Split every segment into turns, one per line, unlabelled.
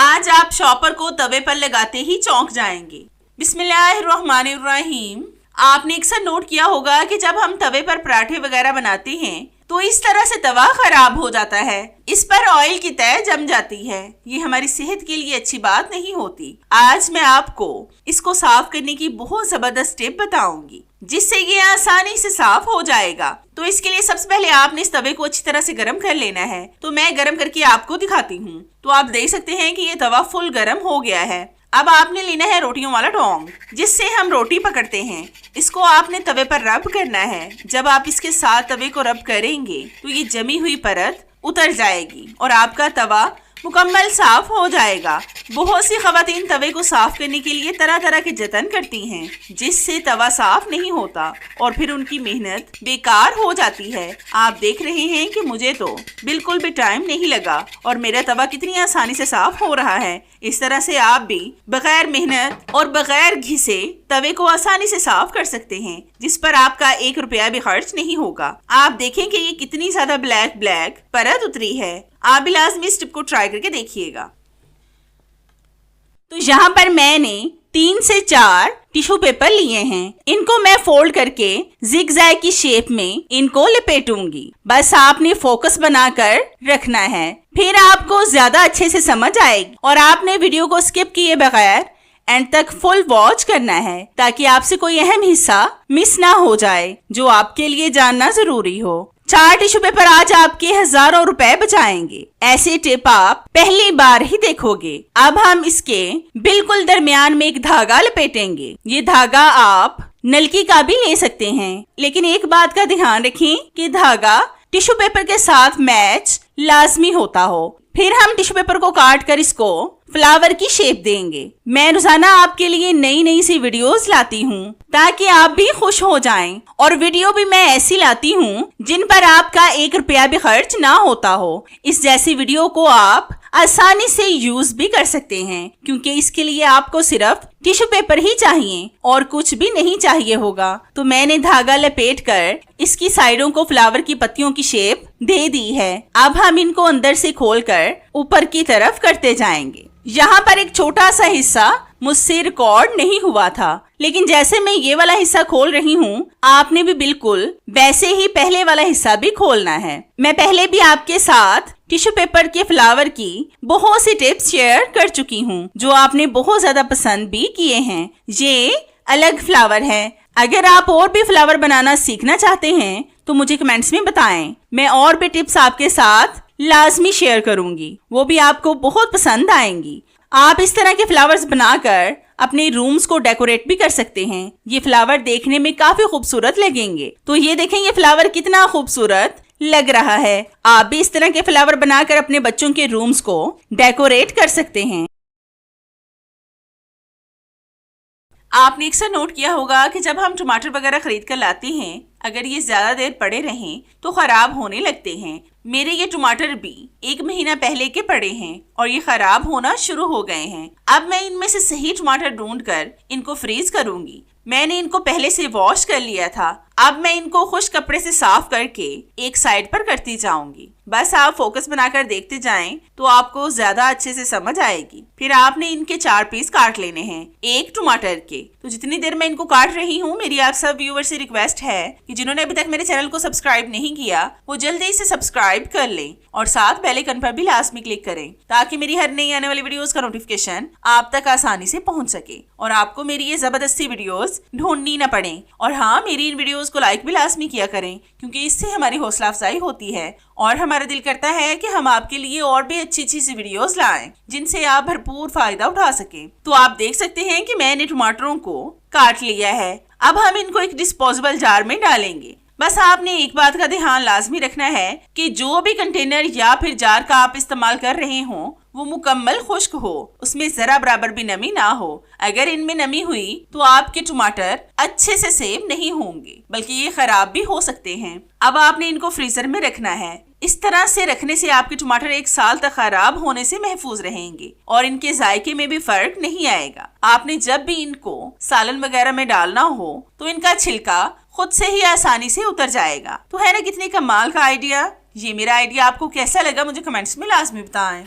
आज आप शॉपर को तवे पर लगाते ही चौंक जाएंगे। बिस्मिल्लाहिर्रहमानिर्रहीम। आपने अक्सर नोट किया होगा कि जब हम तवे पर पराठे वगैरह बनाते हैं तो इस तरह से तवा खराब हो जाता है, इस पर ऑयल की तह जम जाती है। ये हमारी सेहत के लिए अच्छी बात नहीं होती। आज मैं आपको इसको साफ करने की बहुत जबरदस्त टिप बताऊंगी जिससे ये आसानी से साफ हो जाएगा। तो इसके लिए सबसे पहले आपने इस तवे को अच्छी तरह से गर्म कर लेना है। तो मैं गर्म करके आपको दिखाती हूँ। तो आप देख सकते हैं कि ये तवा फुल गर्म हो गया है। अब आपने लेना है रोटियों वाला डोंग जिससे हम रोटी पकड़ते हैं। इसको आपने तवे पर रब करना है। जब आप इसके साथ तवे को रब करेंगे तो ये जमी हुई परत उतर जाएगी और आपका तवा मुकम्मल साफ हो जाएगा। बहुत सी खवातीन तवे को साफ करने के लिए तरह तरह के जतन करती हैं जिससे तवा साफ नहीं होता और फिर उनकी मेहनत बेकार हो जाती है। आप देख रहे हैं कि मुझे तो बिल्कुल भी टाइम नहीं लगा और मेरा तवा कितनी आसानी से साफ हो रहा है। इस तरह से आप भी बगैर मेहनत और बगैर घिसे तवे को आसानी से साफ कर सकते हैं जिस पर आपका 1 रुपया भी खर्च नहीं होगा। आप देखें कि ये कितनी ज्यादा ब्लैक ब्लैक परत उतरी है। आप भी लाजमी इस टिप को ट्राई करके देखिएगा। तो यहाँ पर मैंने 3 से 4 टिश्यू पेपर लिए हैं। इनको मैं फोल्ड करके जिगजैग की शेप में इनको लपेटूंगी। बस आपने फोकस बनाकर रखना है, फिर आपको ज्यादा अच्छे से समझ आएगी। और आपने वीडियो को स्किप किए बगैर एंड तक फुल वॉच करना है ताकि आपसे कोई अहम हिस्सा मिस ना हो जाए जो आपके लिए जानना जरूरी हो। 4 टिश्यू पेपर आज आपके हजारों रुपए बचाएंगे। ऐसे टिप आप पहली बार ही देखोगे। अब हम इसके बिल्कुल दरमियान में एक धागा लपेटेंगे। ये धागा आप नलकी का भी ले सकते हैं, लेकिन एक बात का ध्यान रखें कि धागा टिश्यू पेपर के साथ मैच लाजमी होता हो। फिर हम टिश्यू पेपर को काट कर इसको फ्लावर की शेप देंगे। मैं रोजाना आपके लिए नई नई सी वीडियोस लाती हूँ ताकि आप भी खुश हो जाएं। और वीडियो भी मैं ऐसी लाती हूँ जिन पर आपका 1 रुपया भी खर्च ना होता हो। इस जैसी वीडियो को आप आसानी से यूज भी कर सकते हैं क्योंकि इसके लिए आपको सिर्फ टिश्यू पेपर ही चाहिए और कुछ भी नहीं चाहिए होगा। तो मैंने धागा लपेट कर इसकी साइडों को फ्लावर की पत्तियों की शेप दे दी है। अब हम इनको अंदर से खोलकर ऊपर की तरफ करते जाएंगे। यहाँ पर एक छोटा सा हिस्सा मुझसे रिकॉर्ड नहीं हुआ था, लेकिन जैसे मैं ये वाला हिस्सा खोल रही हूँ आपने भी बिल्कुल वैसे ही पहले वाला हिस्सा भी खोलना है। मैं पहले भी आपके साथ टिश्यू पेपर के फ्लावर की बहुत सी टिप्स शेयर कर चुकी हूँ जो आपने बहुत ज्यादा पसंद भी किए हैं। ये अलग फ्लावर है। अगर आप और भी फ्लावर बनाना सीखना चाहते हैं तो मुझे कमेंट्स में बताएं। मैं और भी टिप्स आपके साथ लाजमी शेयर करूंगी, वो भी आपको बहुत पसंद आएंगी। आप इस तरह के फ्लावर्स बनाकर अपने रूम्स को डेकोरेट भी कर सकते हैं। ये फ्लावर देखने में काफी खूबसूरत लगेंगे। तो ये देखें ये फ्लावर कितना खूबसूरत लग रहा है। आप भी इस तरह के फ्लावर बनाकर अपने बच्चों के रूम्स को डेकोरेट कर सकते हैं। आपने अक्सर नोट किया होगा कि जब हम टमाटर वगैरह खरीद कर लाते हैं अगर ये ज्यादा देर पड़े रहें तो खराब होने लगते हैं। मेरे ये टमाटर भी 1 महीना पहले के पड़े हैं और ये खराब होना शुरू हो गए हैं। अब मैं इनमें से सही टमाटर ढूंढकर इनको फ्रीज करूंगी। मैंने इनको पहले से वॉश कर लिया था। अब मैं इनको खुश्क कपड़े से साफ करके एक साइड पर करती जाऊंगी। बस आप फोकस बनाकर देखते जाएं तो आपको ज्यादा अच्छे से समझ आएगी। फिर आपने इनके 4 पीस काट लेने हैं 1 टमाटर के। तो जितनी देर मैं इनको काट रही हूँ मेरी आप सब व्यूअर से रिक्वेस्ट है कि जिन्होंने अभी तक मेरे चैनल को सब्सक्राइब नहीं किया वो जल्दी से सब्सक्राइब कर लें और साथ बेल आइकन पर भी लाजमी क्लिक करें ताकि मेरी हर नई आने वाली वीडियोस का नोटिफिकेशन आप तक आसानी से पहुंच सके और आपको मेरी ये जबरदस्ती वीडियोस ढूंढनी न पड़े। और हाँ, मेरी इन वीडियोस को लाइक भी लाजमी किया करें क्योंकि इससे हमारी हौसला अफजाई होती है और हमारा दिल करता है कि हम आपके लिए और भी अच्छी अच्छी सी वीडियोस लाएं जिनसे आप भरपूर फायदा उठा सके। तो आप देख सकते हैं कि मैंने टमाटरों को काट लिया है। अब हम इनको एक डिस्पोजेबल जार में डालेंगे। बस आपने एक बात का ध्यान लाजमी रखना है कि जो भी कंटेनर या फिर जार का आप इस्तेमाल कर रहे हो वो मुकम्मल खुश्क हो, उसमें जरा बराबर भी नमी ना हो। अगर इनमें नमी हुई तो आपके टमाटर अच्छे से सेव नहीं होंगे बल्कि ये खराब भी हो सकते हैं। अब आपने इनको फ्रीजर में रखना है। इस तरह से रखने से आपके टमाटर 1 साल तक खराब होने से महफूज रहेंगे और इनके जायके में भी फर्क नहीं आएगा। आपने जब भी इनको सालन वगैरह में डालना हो तो इनका छिलका खुद से ही आसानी से उतर जाएगा। तो है ना कितने कमाल का आइडिया। ये मेरा आइडिया आपको कैसा लगा मुझे कमेंट्स में लाजमी बताएं।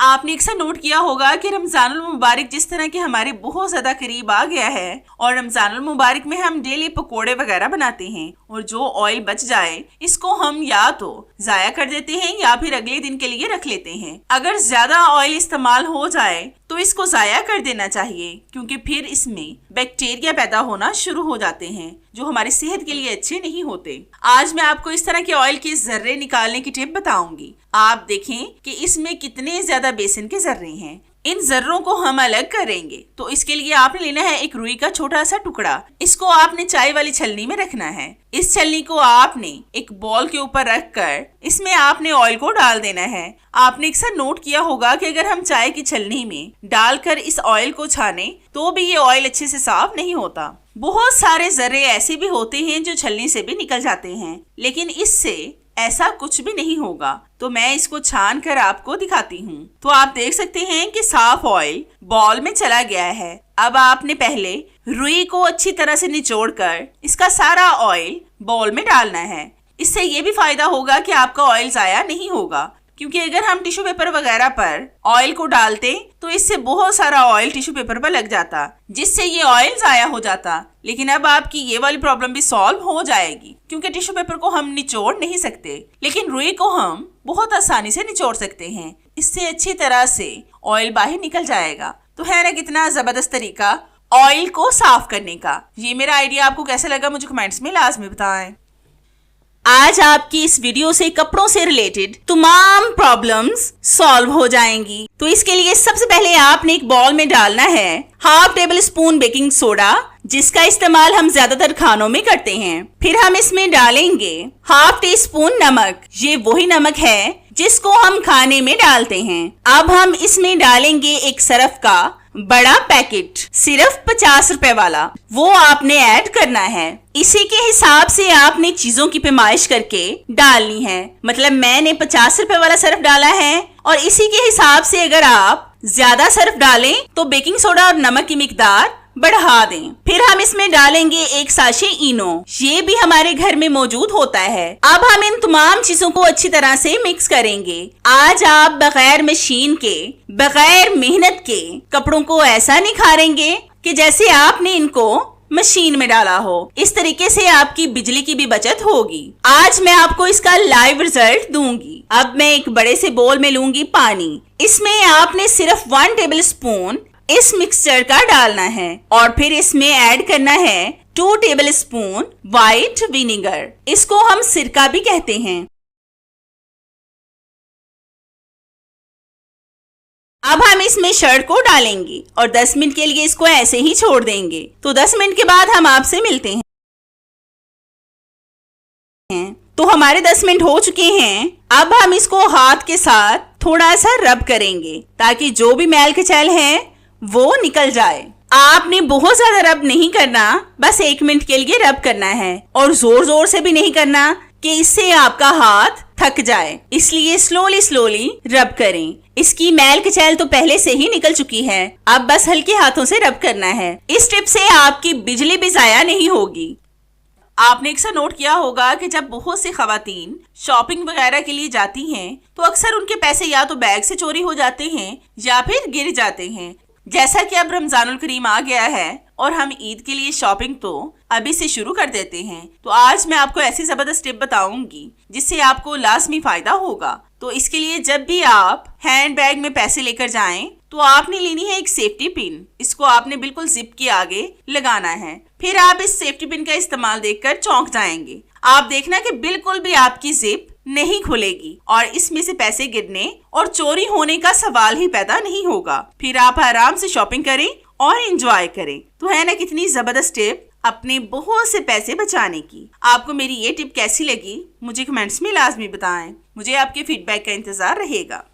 आपने अक्सर नोट किया होगा कि रमजानुल मुबारक जिस तरह के हमारे बहुत ज्यादा करीब आ गया है और रमजानुल मुबारक में हम डेली पकोड़े वगैरह बनाते हैं और जो ऑयल बच जाए इसको हम या तो जाया कर देते हैं या फिर अगले दिन के लिए रख लेते हैं। अगर ज्यादा ऑयल इस्तेमाल हो जाए तो इसको जाया कर देना चाहिए, क्योंकि फिर इसमें बैक्टीरिया पैदा होना शुरू हो जाते हैं जो हमारी सेहत के लिए अच्छे नहीं होते। आज मैं आपको इस तरह के ऑयल के जर्रे निकालने की टिप बताऊंगी। आप देखें कि इसमें कितने ज्यादा बेसन के जर्रे हैं। इन जर्रों को हम अलग करेंगे तो इसके लिए आपने लेना है एक रुई का छोटा सा टुकड़ा। इसको आपने चाय वाली छलनी में रखना है। इस छलनी को आपने एक बॉल के ऊपर रखकर इसमें आपने ऑयल को डाल देना है। आपने अक्सर नोट किया होगा कि अगर हम चाय की छलनी में डालकर इस ऑयल को छाने तो भी ये ऑयल अच्छे से साफ नहीं होता। बहुत सारे जर्रे ऐसे भी होते हैं जो छलनी से भी निकल जाते हैं, लेकिन इससे ऐसा कुछ भी नहीं होगा। तो मैं इसको छान कर आपको दिखाती हूँ। तो आप देख सकते हैं कि साफ ऑयल बॉल में चला गया है। अब आपने पहले रुई को अच्छी तरह से निचोड़कर इसका सारा ऑयल बॉल में डालना है। इससे ये भी फायदा होगा कि आपका ऑयल जाया नहीं होगा, क्योंकि अगर हम टिश्यू पेपर वगैरह पर ऑयल को डालते तो इससे बहुत सारा ऑयल टिश्यू पेपर पर लग जाता, जिससे ये ऑयल जाया हो जाता। लेकिन अब आपकी ये वाली प्रॉब्लम भी सॉल्व हो जाएगी, क्योंकि टिश्यू पेपर को हम निचोड़ नहीं सकते, लेकिन रुई को हम बहुत आसानी से निचोड़ सकते हैं। इससे अच्छी तरह से ऑयल बाहर निकल जाएगा। तो है ना कितना जबरदस्त तरीका ऑयल को साफ करने का। ये मेरा आइडिया आपको कैसा लगा मुझे कमेंट्स में लाजमी बताएं। आज आपकी इस वीडियो से कपड़ों से रिलेटेड तमाम प्रॉब्लम्स सॉल्व हो जाएंगी। तो इसके लिए सबसे पहले आपने एक बॉल में डालना है half table spoon baking soda, जिसका इस्तेमाल हम ज्यादातर खानों में करते हैं। फिर हम इसमें डालेंगे हाफ टी स्पून नमक। ये वही नमक है जिसको हम खाने में डालते हैं। अब हम इसमें डालेंगे एक सरफ का बड़ा पैकेट, सिर्फ 50 रुपए वाला, वो आपने ऐड करना है। इसी के हिसाब से आपने चीजों की पैमाइश करके डालनी है। मतलब मैंने 50 रुपए वाला सर्फ डाला है और इसी के हिसाब से अगर आप ज्यादा सर्फ डालें तो बेकिंग सोडा और नमक की मिकदार बढ़ा दें। फिर हम इसमें डालेंगे एक साशे इनो, ये भी हमारे घर में मौजूद होता है। अब हम इन तमाम चीजों को अच्छी तरह से मिक्स करेंगे। आज आप बगैर मशीन के, बगैर मेहनत के कपड़ों को ऐसा निखारेंगे कि जैसे आपने इनको मशीन में डाला हो। इस तरीके से आपकी बिजली की भी बचत होगी। आज मैं आपको इसका लाइव रिजल्ट दूंगी। अब मैं एक बड़े से बोल में लूंगी पानी। इसमें आपने सिर्फ 1 टेबल स्पून इस मिक्सचर का डालना है और फिर इसमें ऐड करना है 2 टेबल स्पून व्हाइट विनेगर। इसको हम सिरका भी कहते हैं। अब हम इसमें शर्ट को डालेंगे और 10 मिनट के लिए इसको ऐसे ही छोड़ देंगे। तो 10 मिनट के बाद हम आपसे मिलते हैं। तो हमारे 10 मिनट हो चुके हैं। अब हम इसको हाथ के साथ थोड़ा सा रब करेंगे ताकि जो भी मैल कचैल है वो निकल जाए। आपने बहुत ज्यादा रब नहीं करना, बस 1 मिनट के लिए रब करना है और जोर जोर से भी नहीं करना कि इससे आपका हाथ थक जाए। इसलिए स्लोली रब करें। इसकी मैल कचैल तो पहले से ही निकल चुकी है, अब बस हल्के हाथों से रब करना है। इस टिप से आपकी बिजली भी जाया नहीं होगी। आपने अक्सर नोट किया होगा कि जब बहुत सी खवातीन शॉपिंग वगैरह के लिए जाती हैं तो अक्सर उनके पैसे या तो बैग से चोरी हो जाते हैं या फिर गिर जाते हैं। जैसा कि अब रमजानुल करीम आ गया है और हम ईद के लिए शॉपिंग तो अभी से शुरू कर देते हैं, तो आज मैं आपको ऐसी जबरदस्त टिप बताऊंगी जिससे आपको लाजमी फायदा होगा। तो इसके लिए जब भी आप हैंड बैग में पैसे लेकर जाएं तो आपने लेनी है एक सेफ्टी पिन। इसको आपने बिल्कुल जिप के आगे लगाना है। फिर आप इस सेफ्टी पिन का इस्तेमाल देखकर चौंक जाएंगे। आप देखना कि बिल्कुल भी आपकी जिप नहीं खुलेगी और इसमें से पैसे गिरने और चोरी होने का सवाल ही पैदा नहीं होगा। फिर आप आराम से शॉपिंग करें और एंजॉय करें। तो है ना कितनी जबरदस्त टिप अपने बहुत से पैसे बचाने की। आपको मेरी ये टिप कैसी लगी मुझे कमेंट्स में लाजमी बताएं। मुझे आपके फीडबैक का इंतजार रहेगा।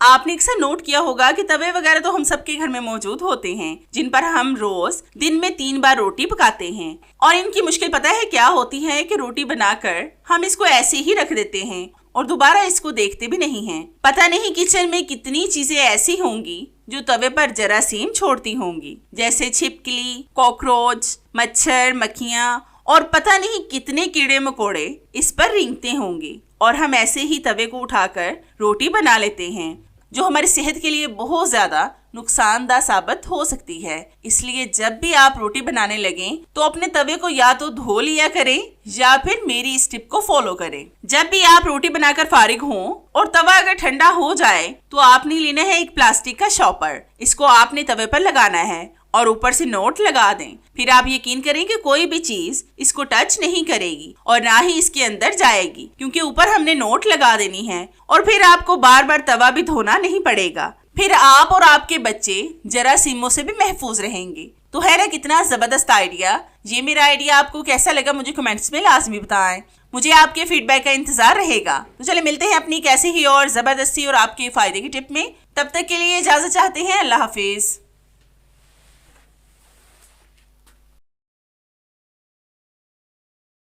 आपने अक्सर नोट किया होगा कि तवे वगैरह तो हम सबके घर में मौजूद होते हैं, जिन पर हम रोज दिन में 3 बार रोटी पकाते हैं। और इनकी मुश्किल पता है क्या होती है कि रोटी बनाकर हम इसको ऐसे ही रख देते हैं और दोबारा इसको देखते भी नहीं हैं। पता नहीं किचन में कितनी चीजें ऐसी होंगी जो तवे पर जरासीम छोड़ती होंगी, जैसे छिपकली, कॉकरोच, मच्छर, मक्खियाँ और पता नहीं कितने कीड़े मकोड़े इस पर रेंगते होंगे। और हम ऐसे ही तवे को उठाकर रोटी बना लेते हैं, जो हमारी सेहत के लिए बहुत ज्यादा नुकसानदायक साबित हो सकती है। इसलिए जब भी आप रोटी बनाने लगें तो अपने तवे को या तो धो लिया करें या फिर मेरी इस टिप को फॉलो करें। जब भी आप रोटी बनाकर फारिग हों और तवा अगर ठंडा हो जाए तो आपने लेना है एक प्लास्टिक का शॉपर। इसको आपने तवे पर लगाना है और ऊपर से नोट लगा दें। फिर आप यकीन करें कि कोई भी चीज इसको टच नहीं करेगी और ना ही इसके अंदर जाएगी, क्योंकि ऊपर हमने नोट लगा देनी है। और फिर आपको बार बार तवा भी धोना नहीं पड़ेगा। फिर आप और आपके बच्चे जरासीमों से भी महफूज रहेंगे। तो है ना कितना जबरदस्त आइडिया। ये मेरा आइडिया आपको कैसा लगा मुझे कमेंट्स में लाजमी बताएं। मुझे आपके फीडबैक का इंतजार रहेगा। तो चले मिलते हैं अपनी कैसे ही और जबरदस्ती और आपके फायदे की टिप में। तब तक के लिए इजाजत चाहते हैं। अल्लाह हाफिज।